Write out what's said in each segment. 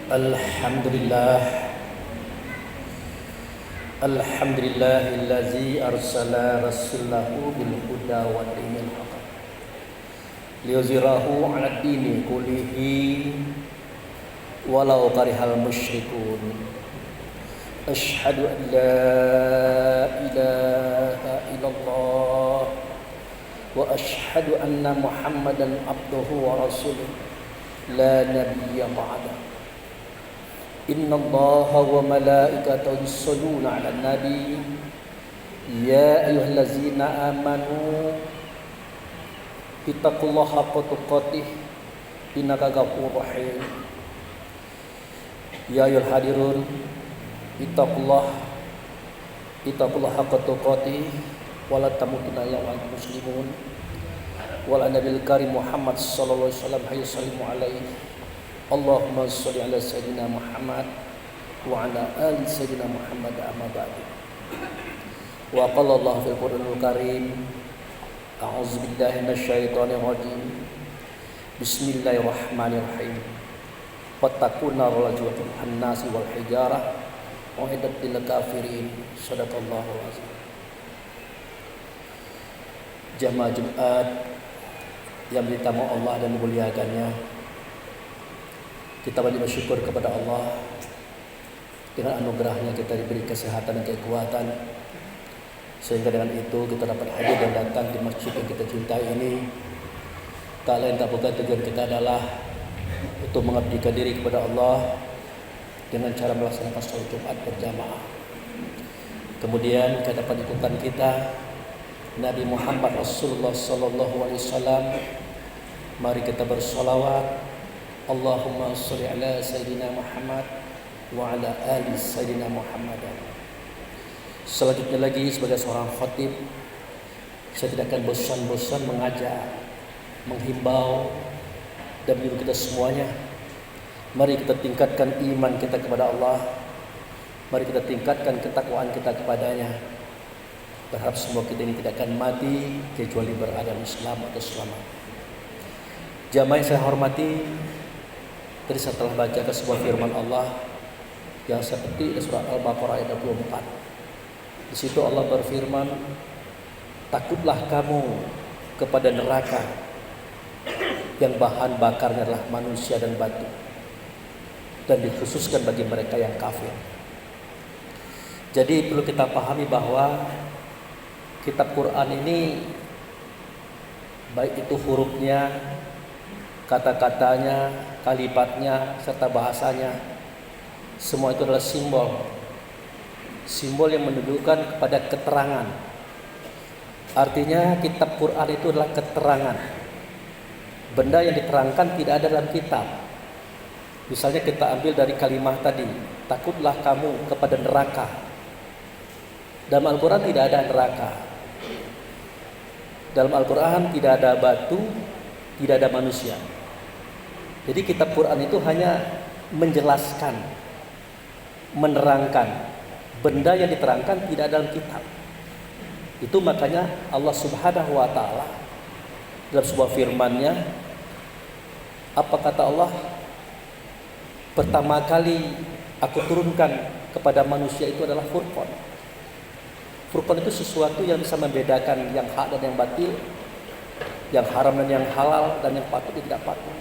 Alhamdulillah Alhamdulillahillazi arsala rasulahu bil huda wa dinil haq liyuzhirahu 'ala dini kullihi walau karihal musyrikun. Asyhadu an la ilaha illallah wa asyhadu anna Muhammadan abduhu wa rasuluh la nabiyya ba'da. Inna Allaha wa malaikatahu yusholluna 'alan nabi ya ayyuhallazina amanu ittaqullaha haqqa tuqatih innaka ghafurur rahim. Ya ayyuhal hadirun ittaqullaha haqqa tuqatih wa la tamutunna illa wa antum muslimun. Wa ala nabiyil karim Muhammad sallallahu alaihi wasallam hayya sallimu alaihi. Allahumma sholli ala sayyidina Muhammad wa ala ali sayyidina Muhammad amma ba'du. Wa qala Allah fil Qur'anil Karim, a'udzu billahi minasyaitonir rajim. Bismillahirrahmanirrahim. Fattaqun nar wajhatul hannasi wal hijarah u'iddat lil kafirin. Shadaqallahu azim. Jamaah Jumat yang ditamu Allah dan memuliakannya, kita banyak bersyukur kepada Allah. Dengan anugerahnya kita diberi kesehatan dan kekuatan, sehingga dengan itu kita dapat hadir dan datang di masjid yang kita cintai ini. Tak lain tak bukan tujuan kita adalah untuk mengabdikan diri kepada Allah dengan cara melaksanakan salat Jumat berjamaah. Kemudian ke depan ikutan kita Nabi Muhammad Rasulullah sallallahu alaihi wasallam. Mari kita bersolawat. Allahumma sholli ala sayyidina Muhammad wa ala ali sayyidina Muhammad. Selanjutnya lagi, sebagai seorang khatib, saya tidak akan bosan-bosan mengajak, menghimbau dan menyuruh kita semuanya. Mari kita tingkatkan iman kita kepada Allah. Mari kita tingkatkan ketakwaan kita kepadanya. Berharap semua kita ini tidak akan mati kecuali berada di Islam atau selamat. Jamaah yang saya hormati, tadi saya telah baca ke sebuah firman Allah yang saya petik di surat Al-Baqarah ayat 24. Di situ Allah berfirman, takutlah kamu kepada neraka yang bahan bakarnya adalah manusia dan batu, dan dikhususkan bagi mereka yang kafir. Jadi perlu kita pahami bahwa kitab Quran ini, baik itu hurufnya, kata-katanya, kalimatnya, serta bahasanya, semua itu adalah simbol yang menunjukkan kepada keterangan. Artinya kitab Quran itu adalah keterangan. Benda yang diterangkan tidak ada dalam kitab. Misalnya kita ambil dari kalimat tadi, takutlah kamu kepada neraka. Dalam Al-Quran tidak ada neraka. Dalam Al-Quran tidak ada batu, tidak ada manusia. Jadi kitab Quran itu hanya menjelaskan, menerangkan. Benda yang diterangkan tidak dalam kitab. Itu makanya Allah Subhanahu wa taala dalam sebuah firman-Nya, apa kata Allah? Pertama kali aku turunkan kepada manusia itu adalah Furqan. Furqan itu sesuatu yang bisa membedakan yang hak dan yang batil, yang haram dan yang halal, dan yang patut dan tidak patut.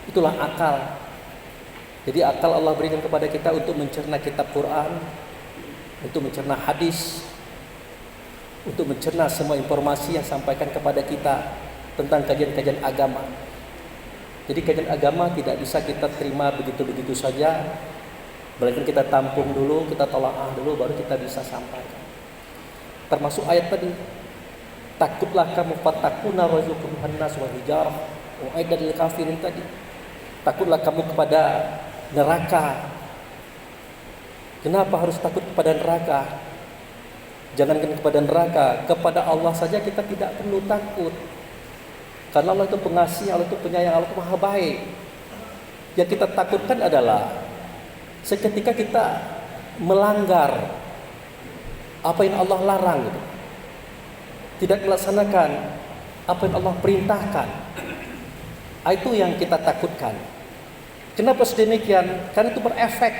Itulah akal. Jadi akal Allah berikan kepada kita untuk mencerna kitab Quran, untuk mencerna hadis, untuk mencerna semua informasi yang sampaikan kepada kita tentang kajian-kajian agama. Jadi kajian agama tidak bisa kita terima begitu-begitu saja, melainkan kita tampung dulu, kita tolaah dulu, baru kita bisa sampaikan. Termasuk ayat tadi, takutlah kamu fattaquna wajukum hannas wa hijarah u'iddat lil kafirin tadi. Takutlah kamu kepada neraka. Kenapa harus takut kepada neraka? Jangankan kepada neraka, kepada Allah saja kita tidak perlu takut. Karena Allah itu pengasih, Allah itu penyayang, Allah itu maha baik. Yang kita takutkan adalah seketika kita melanggar apa yang Allah larang gitu. Tidak melaksanakan apa yang Allah perintahkan. Itu yang kita takutkan. Kenapa sedemikian? Karena itu berefek.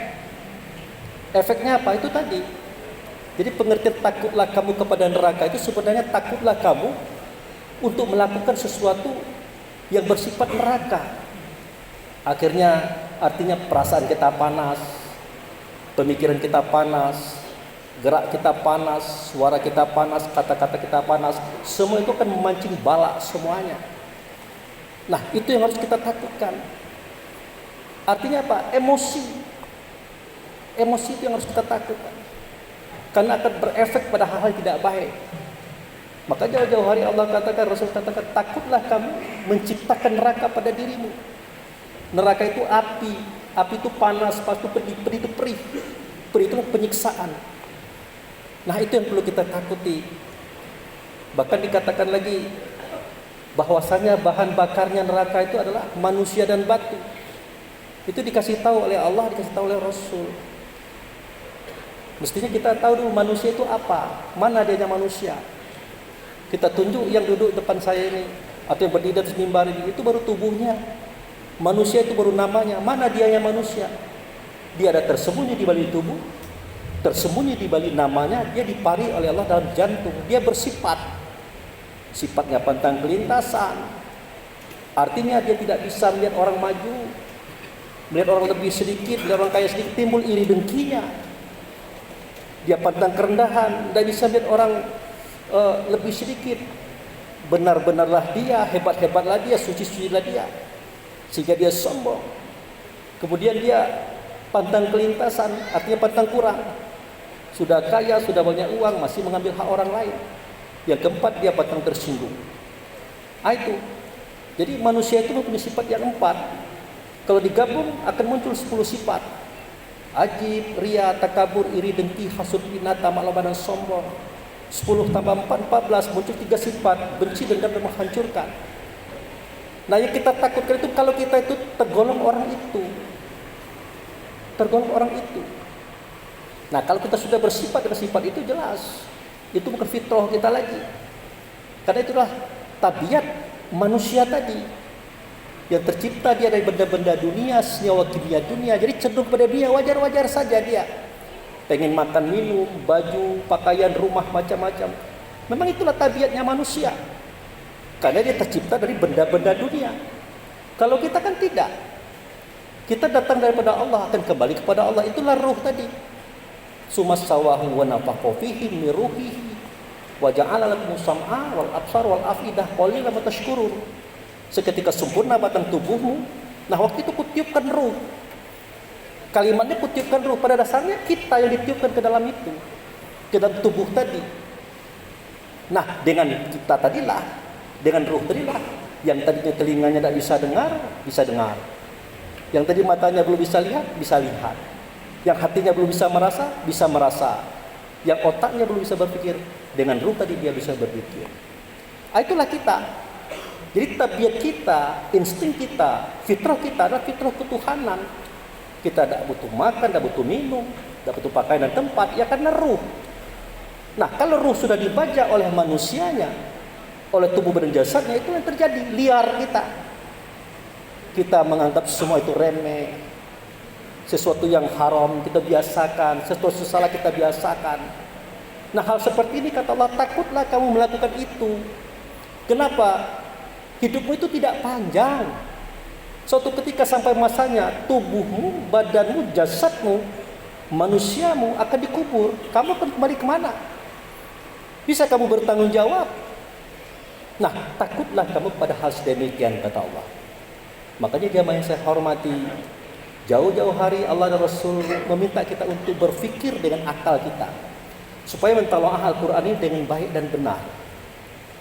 Efeknya apa? Itu tadi. Jadi pengertian takutlah kamu kepada neraka itu sebenarnya takutlah kamu untuk melakukan sesuatu yang bersifat neraka. Akhirnya artinya perasaan kita panas, pemikiran kita panas, gerak kita panas, suara kita panas, kata-kata kita panas. Semua itu akan memancing bala semuanya. Nah, itu yang harus kita takutkan. Artinya apa? Emosi. Emosi itu yang harus kita takutkan. Karena akan berefek pada hal-hal yang tidak baik. Maka jauh-jauh hari Allah katakan, Rasul katakan, takutlah kamu menciptakan neraka pada dirimu. Neraka itu api. Api itu panas, pas itu pedih, pedih itu perih. Perih itu penyiksaan. Nah, itu yang perlu kita takuti. Bahkan dikatakan lagi bahwasanya bahan bakarnya neraka itu adalah manusia dan batu. Itu dikasih tahu oleh Allah, dikasih tahu oleh Rasul. Mestinya kita tahu dulu manusia itu apa, mana adanya manusia. Kita tunjuk yang duduk depan saya ini atau yang berdiri di atas mimbar ini, itu baru tubuhnya. Manusia itu baru namanya, mana dianya manusia. Dia ada tersembunyi di balik tubuh, tersembunyi di balik namanya, dia dipari oleh Allah dalam jantung. Dia bersifat, sifatnya pantang kelintasan. Artinya dia tidak bisa melihat orang maju, melihat orang lebih sedikit, melihat orang kaya sedikit, timbul iri dengkinya. Dia pantang kerendahan, tidak bisa melihat orang lebih sedikit. Benar-benarlah dia, hebat-hebatlah dia, suci-sucilah dia, sehingga dia sombong. Kemudian dia pantang kelintasan, artinya pantang kurang. Sudah kaya, sudah banyak uang, masih mengambil hak orang lain. Yang keempat, dia pantang tersinggung. Itu. Jadi manusia itu mempunyai sifat yang 4. Kalau digabung akan muncul 10 sifat. Ajib, ria, takabur, iri, dengki, hasud, ina, tamak, loba dan sombong. 10 tambah 4, 14, muncul 3 sifat, benci, dendam dan menghancurkan. Nah, yang kita takutkan itu kalau kita itu tergolong orang itu. Tergolong orang itu. Nah, kalau kita sudah bersifat dengan sifat itu jelas. Itu bukan fitrah kita lagi. Karena itulah tabiat manusia tadi. Yang tercipta dia dari benda-benda dunia, senyawa kimia dunia. Jadi cenderung pada dunia, wajar-wajar saja dia. Pengen makan, minum, baju, pakaian, rumah, macam-macam. Memang itulah tabiatnya manusia. Karena dia tercipta dari benda-benda dunia. Kalau kita kan tidak. Kita datang daripada Allah, akan kembali kepada Allah. Itulah ruh tadi. Sumas sawahu wa nafakha fihi min ruhihi wa ja'ala lakum sam'a wal absar wal afidah qalilan ma tashkurun. Seketika sempurna batang tubuhmu, nah waktu itu kutiupkan ruh. Kalimatnya kutiupkan ruh, pada dasarnya kita yang ditiupkan ke dalam itu, ke dalam tubuh tadi. Nah, dengan kita tadilah, dengan ruh tadilah, yang tadinya telinganya tidak bisa dengar, bisa dengar. Yang tadi matanya belum bisa lihat, bisa lihat. Yang hatinya belum bisa merasa, bisa merasa. Yang otaknya belum bisa berpikir, dengan ruh tadi dia bisa berpikir. Itulah kita. Jadi tabiat kita, insting kita, fitrah kita adalah fitrah ketuhanan. Kita tidak butuh makan, tidak butuh minum, tidak butuh pakaian dan tempat, ya karena ruh. Nah, kalau ruh sudah dibajak oleh manusianya, oleh tubuh badan jasadnya, itu yang terjadi, liar kita. Kita menganggap semua itu remeh, sesuatu yang haram kita biasakan, sesuatu salah kita biasakan. Nah, hal seperti ini kata Allah, takutlah kamu melakukan itu. Kenapa? Hidupmu itu tidak panjang. Suatu ketika sampai masanya tubuhmu, badanmu, jasadmu, manusiamu akan dikubur. Kamu akan kembali kemana? Bisa kamu bertanggung jawab? Nah, takutlah kamu pada hal sedemikian kata Allah. Makanya jamaah yang saya hormati, jauh-jauh hari Allah dan Rasul meminta kita untuk berfikir dengan akal kita, supaya mentalaah Al-Quran ini dengan baik dan benar.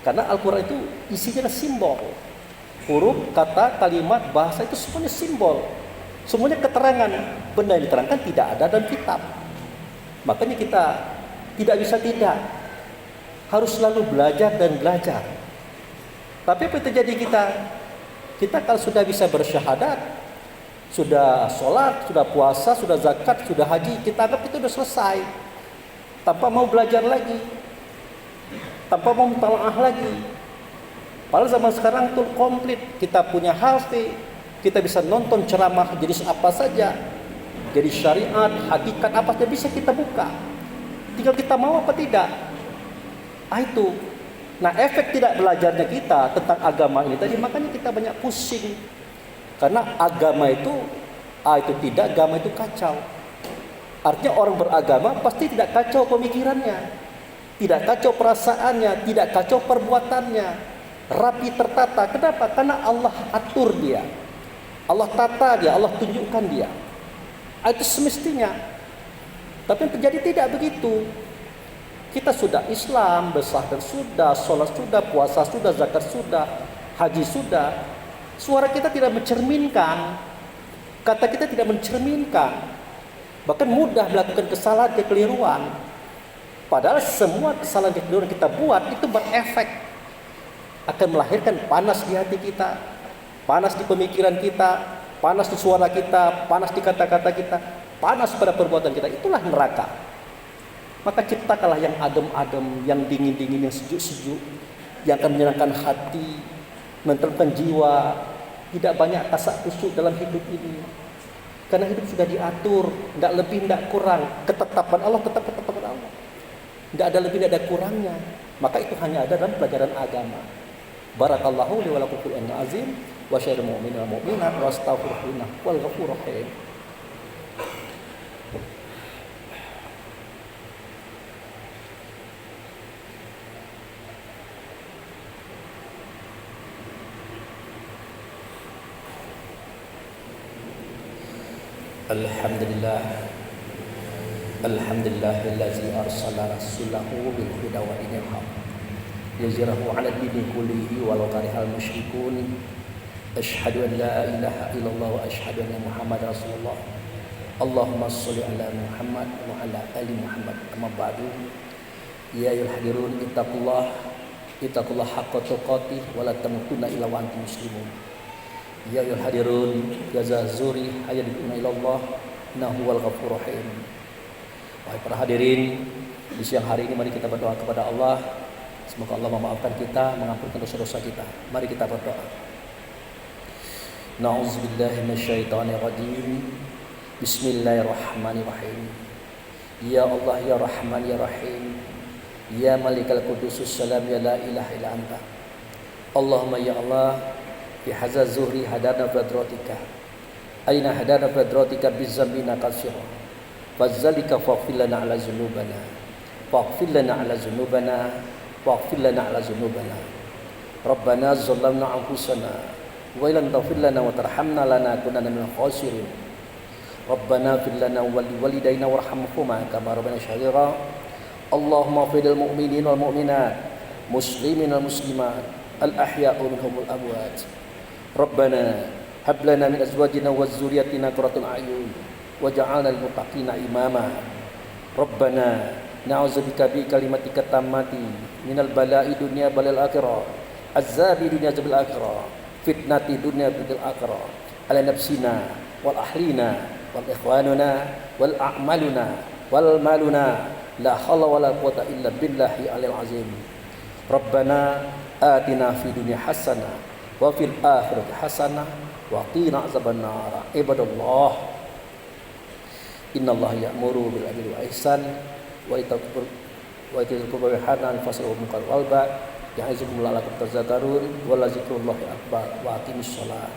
Karena Al-Quran itu isinya simbol. Huruf, kata, kalimat, bahasa itu semuanya simbol. Semuanya keterangan. Benda yang diterangkan tidak ada dalam kitab. Makanya kita tidak bisa tidak. Harus selalu belajar dan belajar. Tapi apa yang terjadi kita? Kita kalau sudah bisa bersyahadat, sudah sholat, sudah puasa, sudah zakat, sudah haji, kita anggap itu sudah selesai. Tanpa mau belajar lagi, tanpa mau mentalaah lagi. Padahal zaman sekarang itu komplit. Kita punya HP, Kita bisa nonton ceramah jenis apa saja. Jadi syariat, hakikat apa saja bisa kita buka. Tinggal kita mau apa tidak. Itu. Nah, efek tidak belajarnya kita tentang agama ini tadi, makanya kita banyak pusing. Karena agama itu tidak, agama itu kacau. Artinya orang beragama pasti tidak kacau pemikirannya, tidak kacau perasaannya, tidak kacau perbuatannya, rapi tertata. Kenapa? Karena Allah atur dia, Allah tata dia, Allah tunjukkan dia. Itu semestinya. Tapi yang terjadi tidak begitu. Kita sudah Islam, bersahur sudah, sholat sudah, puasa sudah, zakat sudah, haji sudah. Suara kita tidak mencerminkan, kata kita tidak mencerminkan. Bahkan mudah melakukan kesalahan, kekeliruan. Padahal semua kesalahan, kekeliruan kita buat itu berefek, akan melahirkan panas di hati kita, panas di pemikiran kita, panas di suara kita, panas di kata-kata kita, panas pada perbuatan kita. Itulah neraka. Maka ciptakanlah yang adem-adem, yang dingin-dingin, yang sejuk-sejuk, yang akan menyenangkan hati, menenteramkan jiwa. Tidak banyak tasak kusuk dalam hidup ini. Karena hidup sudah diatur, tidak lebih, tidak kurang. Ketetapan Allah tetap ketetapan Allah. Tidak ada lebih, tidak ada kurangnya. Maka itu hanya ada dalam pelajaran agama. Barakallahu li wa lakum fil Qur'anil azim wa syairil mu'minin wal mu'minat wa astaghfirullah wal ghafurur rahim. Alhamdulillahillazi arsala rasulahu bil huda wa dinil haq yuzhirahu 'ala dini kullihi walau karihal musyrikun. Asyhadu an la ilaha illallah wa asyhadu anna Muhammadar Rasulullah. Allahumma shalli ala Muhammad wa ala ali Muhammad. Amma ba'du. Ya ayyuhal hadirun ittaqullah haqqa tuqatih wa la tamutunna illa wa antum muslimun. Ya ayyuhal hadirun jaza zuri hayyaduna ilallah innahu wal ghafurur rahim. Wahai para hadirin, di siang hari ini mari kita berdoa kepada Allah. Semoga Allah memaafkan kita, mengampunkan dosa-dosa kita. Mari kita berdoa. Na'udzubillahi minasyaitonir rajim. Bismillahirrahmanirrahim. Ya Allah ya Rahman ya Rahim. Ya Malikal Qudusus Salam ya la ilaha illa anta. Allahumma ya Allah fi hadza zuhri hadana fidratika. Aina hadana fidratika bizambina kasira. Fazalika faghfir lana ala dzunubana. Faghfir lana ala dzunubana. Faghfir lana ala dzunubana. Rabbana zalamna anfusana wa illam taghfir lana wa tarhamna lanakunanna minal khasirin. Rabbana fir lana wa liwalidayna warhamhuma kama rabbana shaghira. Allahumma fidil mu'minin wal mu'minat, muslimin wal muslimat, al ahya'u minhum wal amwat. Rabbana hab lana min azwajina wa dzurriyyatina qurrata a'yun waj'alna lil muttaqina imama. Rabbana na'udzubika bi kalimatika tammati minal bala'i dunya balal akhirah, azabi dunya zabil akhirah, fitnati dunya bil akhirah, ala nafsina wal ahlina wal ikhwanuna wal a'maluna wal maluna la haula wala quwwata illa billahi alil azim. Rabbana atina fid dunya hasanah wa fil akhirati hasanah wa qina azabannar. Ibadallah, innallaha ya'muru bil adli wal ihsan wa ita'i dzil qurba wal yatama wal munkar wal baghi ya'izukum la'allakum tadhakkarun wa la dzikrullahi akbar wa aqimissalah.